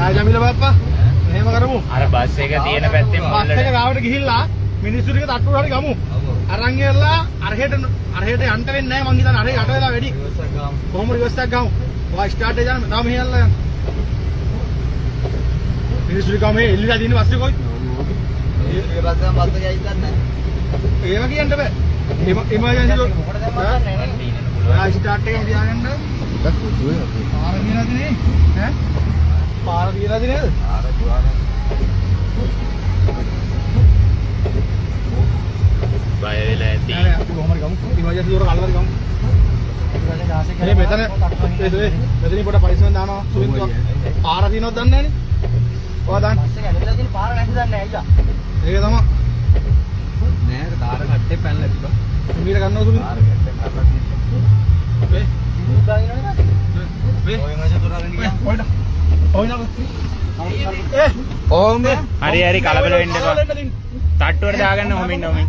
ආ ජමිල බප්පා. එහෙම කරමු. අර බස් එක තියෙන පැත්තෙන් බස් එක ගාවට ගිහිල්ලා මිනිස්සු ටික තට්ටුවට හරි ගමු. අරන් ගිහලා අරහෙට යන්න වෙන්නේ නැහැ මං හිතන්නේ අරහෙ යට වෙලා වැඩි. කොහොම රිවර්ස් එකක් ගමු. ඔයා ස්ටාර්ට් එක යන්න තාම මෙහෙයල්ලා යන්න. මිනිස්සු ටික මේ එල්ලලා දින බස් එක කොයි? ඒ බස් එක බස් එක ඇවිත් නැහැ. ඒව කියන්න බෑ. එමර්ජන්සි මොකටද දැන් මම දන්නේ නැහැ. ඔයා ස්ටාර්ට් එකෙන් තියාගන්න. පාර දිනලාද නේ? ඈ? පාර දිනලාද නේද? පාර දුවන. බය වෙලා ඇති. නෑ අපි කොහොමද ගමු? ඉමර්ජන්සි දොර කල්ලාද ගමු. මේ මෙතන මෙතනින් පොඩ පරිස්සමෙන් දානවා සුවින්දුවක්. පාර දිනවද දන්නේ නැහනේ. ඔයා දාන්න. බස් එක ඇවිල්ලා තියෙන පාර නැති දන්නේ නැහැ අයියා. ඒක තමයි. නෑ කාර කට්ටේ පැනලා තිබ්බා. මීට ගන්නව සුවින්දු. කාර කට්ටේ පැනලා තියෙනවා. වේ. දාගෙන නේද? වේ. ඔය මචං දොරගෙන ගියා. ඔයද. ඔයනක. හරි හරි කලබල වෙන්න එපා. තට්ටුවට දාගන්න ඔහොම ඉන්න ඔහොම.